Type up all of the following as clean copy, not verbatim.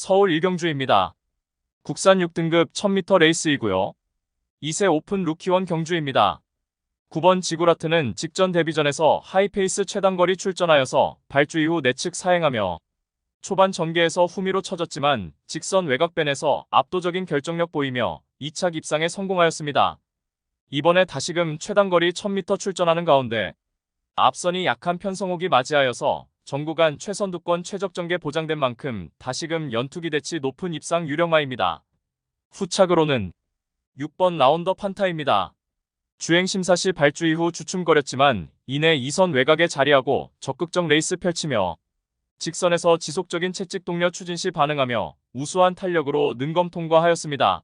서울 이경주입니다. 국산 6등급 1000m 레이스이고요. 2세 오픈 루키원 경주입니다. 9번 지구라트는 직전 데뷔전에서 하이페이스 최단거리 출전하여서 발주 이후 내측 사행하며 초반 전개에서 후미로 쳐졌지만 직선 외곽변에서 압도적인 결정력 보이며 2차 입상에 성공하였습니다. 이번에 다시금 최단거리 1000m 출전하는 가운데 앞선이 약한 편성옥이 맞이하여서 전구간 최선두권 최적 전개 보장된 만큼 다시금 연투기 대치 높은 입상 유력마입니다. 후착으로는 6번 라운더 판타입니다. 주행심사 시 발주 이후 주춤거렸지만 이내 2선 외곽에 자리하고 적극적 레이스 펼치며 직선에서 지속적인 채찍 동력 추진 시 반응하며 우수한 탄력으로 능검 통과하였습니다.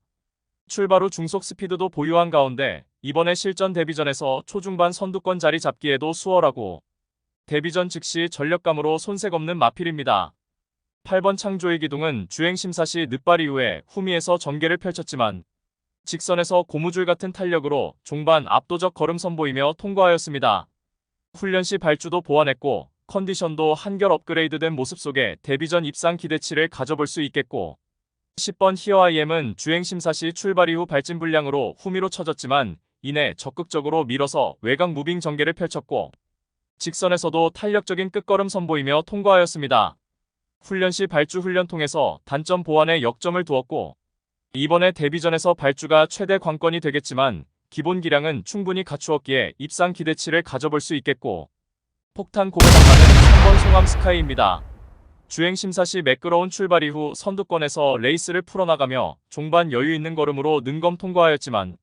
출발 후 중속 스피드도 보유한 가운데 이번에 실전 데뷔전에서 초중반 선두권 자리 잡기에도 수월하고 데뷔전 즉시 전력감으로 손색 없는 마필입니다. 8번 창조의 기둥은 주행심사 시 늦발 이후에 후미에서 전개를 펼쳤지만 직선에서 고무줄 같은 탄력으로 종반 압도적 걸음 선보이며 통과하였습니다. 훈련 시 발주도 보완했고 컨디션도 한결 업그레이드된 모습 속에 데뷔전 입상 기대치를 가져볼 수 있겠고 10번 히어아이엠은 주행심사 시 출발 이후 발진 불량으로 후미로 쳐졌지만 이내 적극적으로 밀어서 외곽 무빙 전개를 펼쳤고 직선에서도 탄력적인 끝걸음 선보이며 통과하였습니다. 훈련 시 발주 훈련 통해서 단점 보완에 역점을 두었고 이번에 데뷔전에서 발주가 최대 관건이 되겠지만 기본 기량은 충분히 갖추었기에 입상 기대치를 가져볼 수 있겠고 폭탄 고배당가는 3번 송암 스카이입니다. 주행심사 시 매끄러운 출발 이후 선두권에서 레이스를 풀어나가며 종반 여유 있는 걸음으로 능검 통과하였지만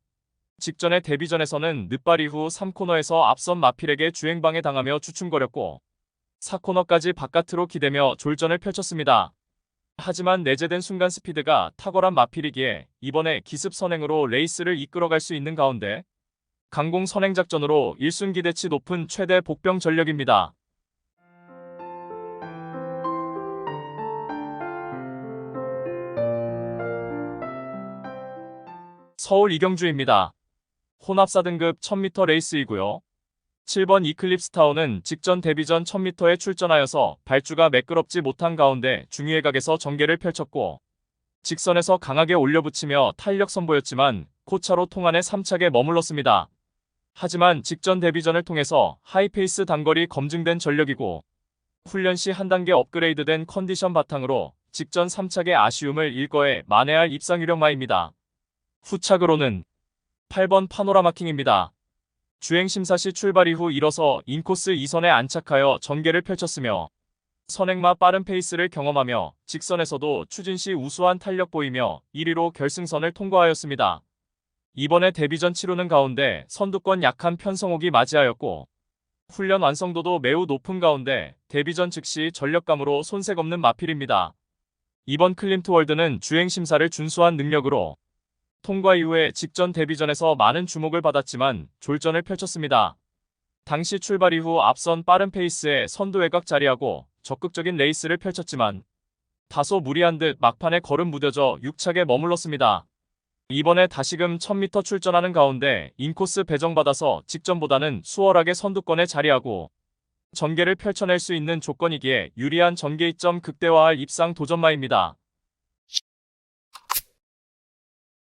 직전의 데뷔전에서는 늦발 이후 3코너에서 앞선 마필에게 주행방해 당하며 주춤거렸고 4코너까지 바깥으로 기대며 졸전을 펼쳤습니다. 하지만 내재된 순간 스피드가 탁월한 마필이기에 이번에 기습 선행으로 레이스를 이끌어갈 수 있는 가운데 강공 선행 작전으로 1순 기대치 높은 최대 복병 전력입니다. 서울 이경주입니다. 혼합 4등급 1000m 레이스이고요. 7번 이클립스 타워는 직전 데뷔전 1000m에 출전하여서 발주가 매끄럽지 못한 가운데 중위외곽에서 전개를 펼쳤고 직선에서 강하게 올려붙이며 탄력 선보였지만 코차로 통안에 3착에 머물렀습니다. 하지만 직전 데뷔전을 통해서 하이페이스 단거리 검증된 전력이고 훈련 시 한 단계 업그레이드된 컨디션 바탕으로 직전 3착의 아쉬움을 일거에 만회할 입상 유력마입니다. 후착으로는 8번 파노라마킹입니다. 주행심사 시 출발 이후 일어서 인코스 2선에 안착하여 전개를 펼쳤으며 선행마 빠른 페이스를 경험하며 직선에서도 추진 시 우수한 탄력 보이며 1위로 결승선을 통과하였습니다. 이번에 데뷔전 치르는 가운데 선두권 약한 편성옥이 맞이하였고 훈련 완성도도 매우 높은 가운데 데뷔전 즉시 전력감으로 손색 없는 마필입니다. 이번 클림트월드는 주행심사를 준수한 능력으로 통과 이후에 직전 데뷔전에서 많은 주목을 받았지만 졸전을 펼쳤습니다. 당시 출발 이후 앞선 빠른 페이스에 선두 외곽 자리하고 적극적인 레이스를 펼쳤지만 다소 무리한 듯 막판에 걸음 무뎌져 6착에 머물렀습니다. 이번에 다시금 1000m 출전하는 가운데 인코스 배정받아서 직전보다는 수월하게 선두권에 자리하고 전개를 펼쳐낼 수 있는 조건이기에 유리한 전개 이점 극대화할 입상 도전마입니다.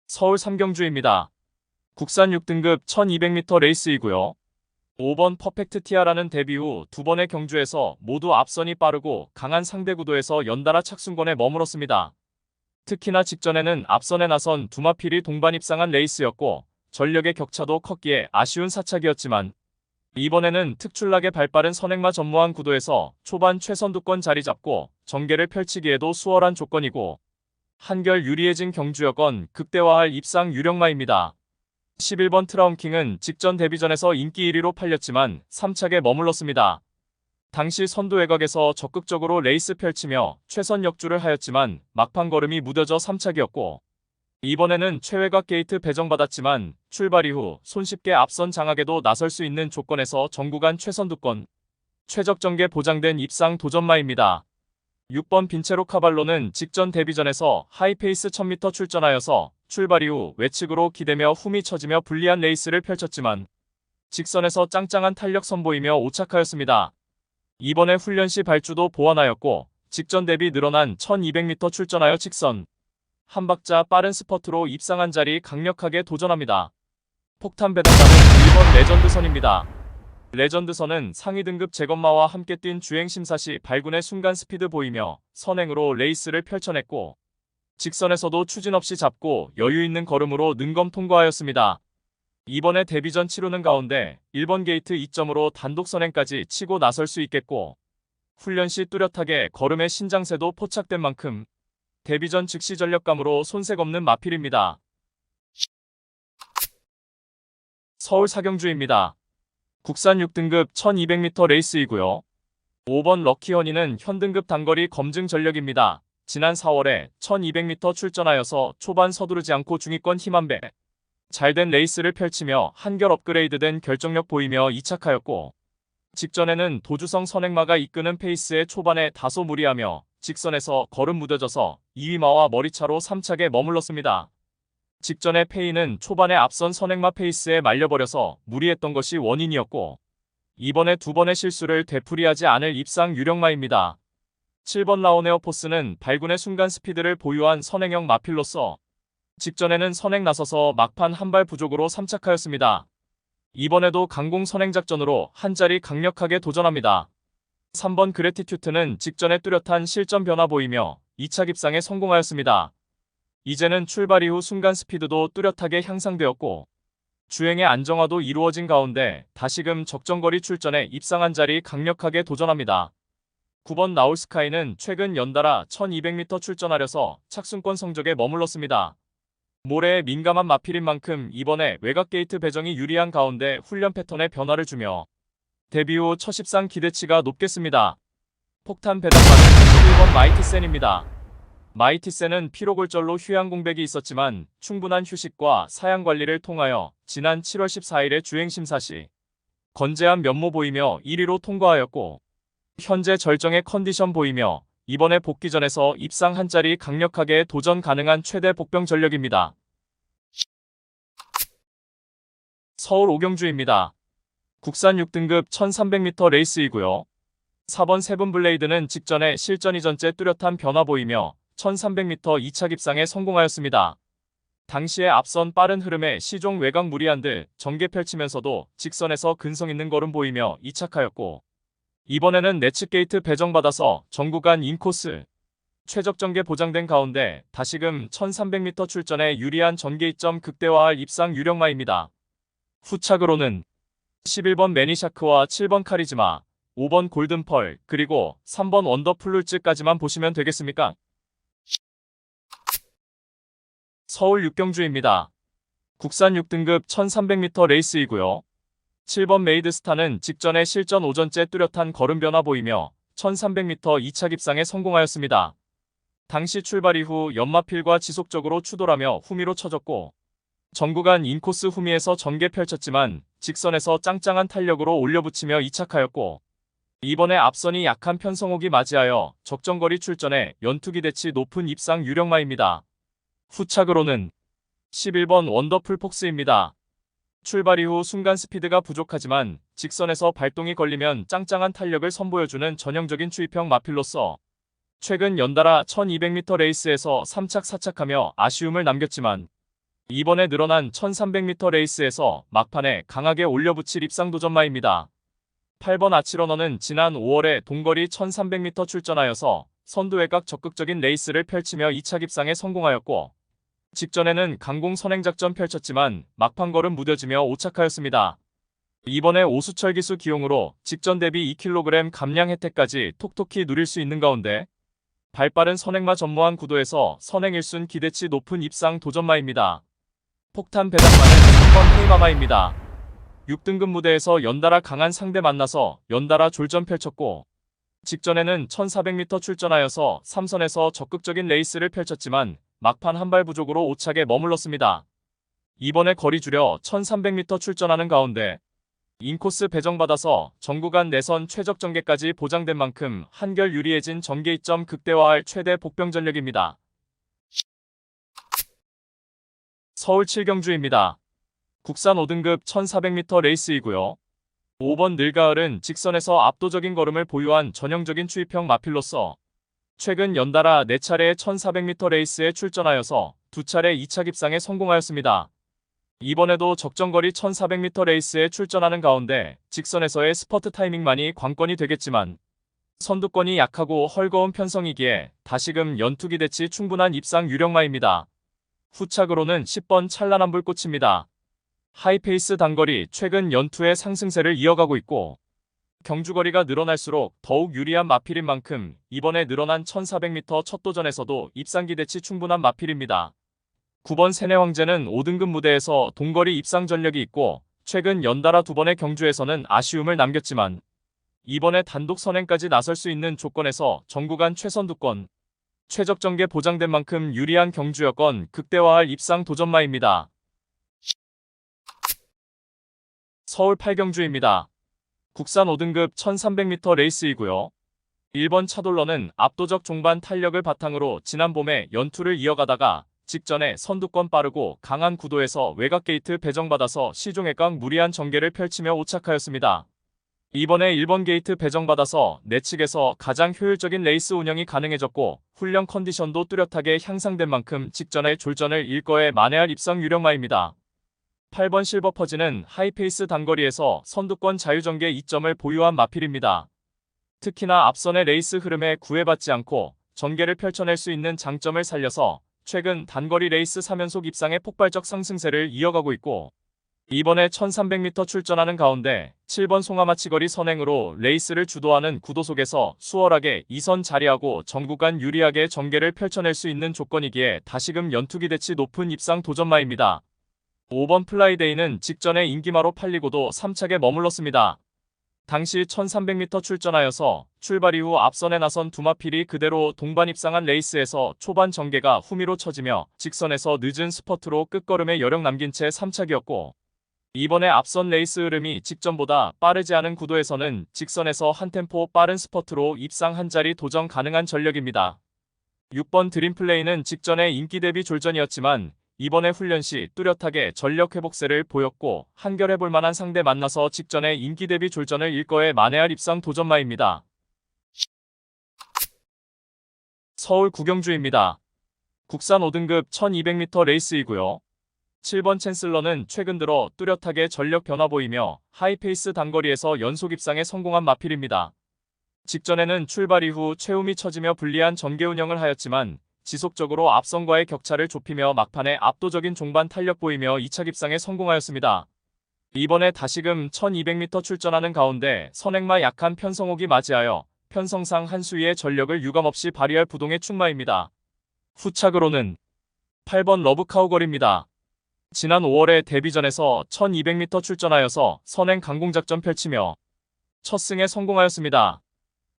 서울 삼경주입니다. 국산 6등급 1200m 레이스이고요. 5번 퍼펙트 티아라는 데뷔 후 두 번의 경주에서 모두 앞선이 빠르고 강한 상대 구도에서 연달아 착순권에 머물렀습니다. 특히나 직전에는 앞선에 나선 두 마필이 동반 입상한 레이스였고 전력의 격차도 컸기에 아쉬운 사착이었지만 이번에는 특출나게 발빠른 선행마 전무한 구도에서 초반 최선두권 자리 잡고 전개를 펼치기에도 수월한 조건이고 한결 유리해진 경주여건 극대화할 입상 유력마입니다. 11번 트라움킹은 직전 데뷔전에서 인기 1위로 팔렸지만 3착에 머물렀습니다. 당시 선두 외곽에서 적극적으로 레이스 펼치며 최선 역주를 하였지만 막판 걸음이 무뎌져 3착이었고 이번에는 최외곽 게이트 배정받았지만 출발 이후 손쉽게 앞선 장악에도 나설 수 있는 조건에서 전구간 최선두권 최적 전개 보장된 입상 도전마입니다. 6번 빈체로 카발로는 직전 데뷔전에서 하이페이스 1000m 출전하여서 출발 이후 외측으로 기대며 후미 처지며 불리한 레이스를 펼쳤지만 직선에서 짱짱한 탄력 선보이며 오착하였습니다. 이번에 훈련 시 발주도 보완하였고 직전 대비 늘어난 1200m 출전하여 직선. 한 박자 빠른 스퍼트로 입상한 자리 강력하게 도전합니다. 폭탄 배당가는 1번 레전드선입니다. 레전드선은 상위 등급 제건마와 함께 뛴 주행 심사 시 발군의 순간 스피드 보이며 선행으로 레이스를 펼쳐냈고 직선에서도 추진 없이 잡고 여유 있는 걸음으로 능검 통과하였습니다. 이번에 데뷔전 치르는 가운데 1번 게이트 2점으로 단독 선행까지 치고 나설 수 있겠고 훈련 시 뚜렷하게 걸음의 신장세도 포착된 만큼 데뷔전 즉시 전력감으로 손색 없는 마필입니다. 서울 사경주입니다. 국산 6등급 1200m 레이스이고요. 5번 럭키허니는 현등급 단거리 검증 전력입니다. 지난 4월에 1200m 출전하여서 초반 서두르지 않고 중위권 힘한배 잘된 레이스를 펼치며 한결 업그레이드된 결정력 보이며 2착하였고 직전에는 도주성 선행마가 이끄는 페이스에 초반에 다소 무리하며 직선에서 걸음 무뎌져서 2위마와 머리차로 3착에 머물렀습니다. 직전의 페이는 초반에 앞선 선행마 페이스에 말려버려서 무리했던 것이 원인이었고 이번에 두 번의 실수를 되풀이하지 않을 입상 유력마입니다. 7번 라오네어 포스는 발군의 순간 스피드를 보유한 선행형 마필로서 직전에는 선행 나서서 막판 한 발 부족으로 3착하였습니다. 이번에도 강공 선행 작전으로 한 자리 강력하게 도전합니다. 3번 그래티튜트는 직전에 뚜렷한 실전 변화 보이며 2차 입상에 성공하였습니다. 이제는 출발 이후 순간 스피드도 뚜렷하게 향상되었고 주행의 안정화도 이루어진 가운데 다시금 적정거리 출전에 입상한 자리 강력하게 도전합니다. 9번 나울스카이는 최근 연달아 1200m 출전하려서 착순권 성적에 머물렀습니다. 모래에 민감한 마필인 만큼 이번에 외곽 게이트 배정이 유리한 가운데 훈련 패턴에 변화를 주며 데뷔 후 첫 입상 기대치가 높겠습니다. 폭탄 배당받은 11번 마이티센입니다. 마이티센은 피로골절로 휴양 공백이 있었지만 충분한 휴식과 사양 관리를 통하여 지난 7월 14일에 주행 심사 시 건재한 면모 보이며 1위로 통과하였고 현재 절정의 컨디션 보이며 이번에 복귀전에서 입상 한 자리 강력하게 도전 가능한 최대 복병 전력입니다. 서울 오경주입니다. 국산 6등급 1300m 레이스이고요. 4번 세븐블레이드는 직전에 실전 이전째 뚜렷한 변화 보이며 1300m 2차 입상에 성공하였습니다. 당시에 앞선 빠른 흐름에 시종 외곽 무리한들 전개 펼치면서도 직선에서 근성 있는 걸음 보이며 2착하였고 이번에는 내측 게이트 배정받아서 전 구간 인코스 최적 전개 보장된 가운데 다시금 1300m 출전에 유리한 전개이점 극대화할 입상 유력마입니다. 후착으로는 11번 매니샤크와 7번 카리즈마, 5번 골든펄, 그리고 3번 원더풀룰즈까지만 보시면 되겠습니까? 서울 육경주입니다. 국산 6등급 1300m 레이스이고요. 7번 메이드스타는 직전에 실전 오전째 뚜렷한 걸음 변화 보이며 1300m 2차 입상에 성공하였습니다. 당시 출발 이후 연마필과 지속적으로 추돌하며 후미로 쳐졌고 전구간 인코스 후미에서 전개 펼쳤지만 직선에서 짱짱한 탄력으로 올려붙이며 2착하였고 이번에 앞선이 약한 편성옥이 맞이하여 적정거리 출전에 연투기대치 높은 입상 유력마입니다. 후착으로는 11번 원더풀 폭스입니다. 출발 이후 순간 스피드가 부족하지만 직선에서 발동이 걸리면 짱짱한 탄력을 선보여주는 전형적인 추입형 마필로서 최근 연달아 1200m 레이스에서 3착 4착하며 아쉬움을 남겼지만 이번에 늘어난 1300m 레이스에서 막판에 강하게 올려붙일 입상 도전마입니다. 8번 아치러너는 지난 5월에 동거리 1300m 출전하여서 선두 외곽 적극적인 레이스를 펼치며 2차 입상에 성공하였고 직전에는 강공 선행 작전 펼쳤지만 막판 걸음 무뎌지며 5착하였습니다. 이번에 오수철 기수 기용으로 직전 대비 2kg 감량 혜택까지 톡톡히 누릴 수 있는 가운데 발빠른 선행마 전무한 구도에서 선행 1순 기대치 높은 입상 도전마입니다. 폭탄 배당마는 3번 헤이마마입니다. 6등급 무대에서 연달아 강한 상대 만나서 연달아 졸전 펼쳤고 직전에는 1400m 출전하여서 3선에서 적극적인 레이스를 펼쳤지만 막판 한 발 부족으로 5착에 머물렀습니다. 이번에 거리 줄여 1300m 출전하는 가운데 인코스 배정받아서 전구간 내선 최적 전개까지 보장된 만큼 한결 유리해진 전개이점 극대화할 최대 복병 전력입니다. 서울 7경주입니다. 국산 5등급 1400m 레이스이고요. 5번 늘가을은 직선에서 압도적인 걸음을 보유한 전형적인 추입형 마필로서 최근 연달아 4차례의 1400m 레이스에 출전하여서 2차례 2차 입상에 성공하였습니다. 이번에도 적정거리 1400m 레이스에 출전하는 가운데 직선에서의 스퍼트 타이밍만이 관건이 되겠지만 선두권이 약하고 헐거운 편성이기에 다시금 연투기 대치 충분한 입상 유력마입니다. 후착으로는 10번 찬란한 불꽃입니다. 하이페이스 단거리 최근 연투의 상승세를 이어가고 있고 경주거리가 늘어날수록 더욱 유리한 마필인 만큼 이번에 늘어난 1400m 첫 도전에서도 입상 기대치 충분한 마필입니다. 9번 세뇌황제는 5등급 무대에서 동거리 입상 전력이 있고 최근 연달아 2번의 경주에서는 아쉬움을 남겼지만 이번에 단독 선행까지 나설 수 있는 조건에서 정구간 최선두권, 최적정계 보장된 만큼 유리한 경주 여건 극대화할 입상 도전마입니다. 서울 8경주입니다. 국산 5등급 1300m 레이스이고요. 1번 차돌러는 압도적 종반 탄력을 바탕으로 지난 봄에 연투를 이어가다가 직전에 선두권 빠르고 강한 구도에서 외곽 게이트 배정받아서 시종액강 무리한 전개를 펼치며 오착하였습니다. 이번에 1번 게이트 배정받아서 내측에서 가장 효율적인 레이스 운영이 가능해졌고 훈련 컨디션도 뚜렷하게 향상된 만큼 직전의 졸전을 일거에 만회할 입상 유력마입니다. 8번 실버퍼지는 하이페이스 단거리에서 선두권 자유전개 2점을 보유한 마필입니다. 특히나 앞선의 레이스 흐름에 구애받지 않고 전개를 펼쳐낼 수 있는 장점을 살려서 최근 단거리 레이스 3연속 입상의 폭발적 상승세를 이어가고 있고 이번에 1300m 출전하는 가운데 7번 송아마치거리 선행으로 레이스를 주도하는 구도 속에서 수월하게 2선 자리하고 전구간 유리하게 전개를 펼쳐낼 수 있는 조건이기에 다시금 연투기 대치 높은 입상 도전마입니다. 5번 플라이데이는 직전에 인기마로 팔리고도 3착에 머물렀습니다. 당시 1300m 출전하여서 출발 이후 앞선에 나선 두 마필이 그대로 동반 입상한 레이스에서 초반 전개가 후미로 처지며 직선에서 늦은 스퍼트로 끝걸음에 여력 남긴 채 3착이었고 이번에 앞선 레이스 흐름이 직전보다 빠르지 않은 구도에서는 직선에서 한 템포 빠른 스퍼트로 입상 한 자리 도전 가능한 전력입니다. 6번 드림플레이는 직전에 인기 대비 졸전이었지만 이번에 훈련 시 뚜렷하게 전력 회복세를 보였고 한결해볼 만한 상대 만나서 직전에 인기 대비 졸전을 일거에 만회할 입상 도전마입니다. 서울 구경주입니다. 국산 5등급 1200m 레이스이고요. 7번 챈슬러는 최근 들어 뚜렷하게 전력 변화 보이며 하이페이스 단거리에서 연속 입상에 성공한 마필입니다. 직전에는 출발 이후 최움이 처지며 불리한 전개 운영을 하였지만 지속적으로 앞선과의 격차를 좁히며 막판에 압도적인 종반 탄력 보이며 2차 입상에 성공하였습니다. 이번에 다시금 1200m 출전하는 가운데 선행마 약한 편성옥이 맞이하여 편성상 한 수위의 전력을 유감없이 발휘할 부동의 충마입니다. 후착으로는 8번 러브카우걸입니다. 지난 5월에 데뷔전에서 1200m 출전하여서 선행 강공작전 펼치며 첫 승에 성공하였습니다.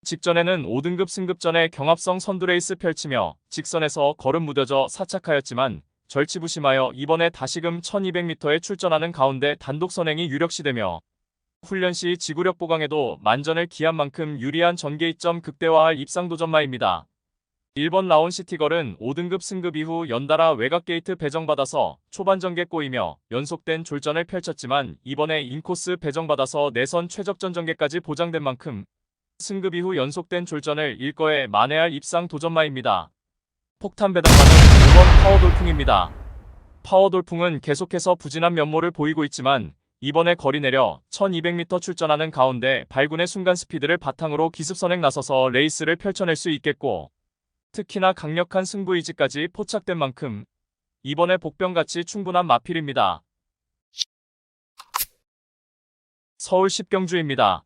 직전에는 5등급 승급전에 경합성 선두레이스 펼치며 직선에서 걸음 무뎌져 사착하였지만 절치부심하여 이번에 다시금 1200m에 출전하는 가운데 단독 선행이 유력시되며 훈련 시 지구력 보강에도 만전을 기한 만큼 유리한 전개 이점 극대화할 입상 도전마입니다. 1번 라온시티걸은 5등급 승급 이후 연달아 외곽 게이트 배정받아서 초반 전개 꼬이며 연속된 졸전을 펼쳤지만 이번에 인코스 배정받아서 내선 최적전 전개까지 보장된 만큼 승급 이후 연속된 졸전을 일거에 만회할 입상 도전마입니다. 폭탄 배당마는 5번 파워돌풍입니다. 파워돌풍은 계속해서 부진한 면모를 보이고 있지만 이번에 거리 내려 1200m 출전하는 가운데 발군의 순간 스피드를 바탕으로 기습선행 나서서 레이스를 펼쳐낼 수 있겠고 특히나 강력한 승부의지까지 포착된 만큼 이번에 복병같이 충분한 마필입니다. 서울 10경주입니다.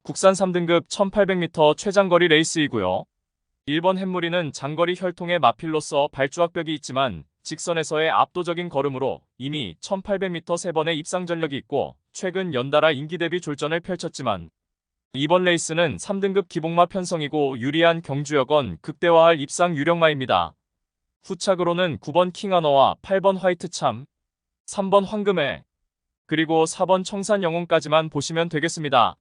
국산 3등급 1800m 최장거리 레이스이고요. 1번 햇무리는 장거리 혈통의 마필로서 발주학벽이 있지만 직선에서의 압도적인 걸음으로 이미 1800m 3번의 입상 전력이 있고 최근 연달아 인기 대비 졸전을 펼쳤지만 이번 레이스는 3등급 기복마 편성이고 유리한 경주 여건 극대화할 입상 유력마입니다. 후착으로는 9번 킹하너와 8번 화이트참, 3번 황금해, 그리고 4번 청산 영웅까지만 보시면 되겠습니다.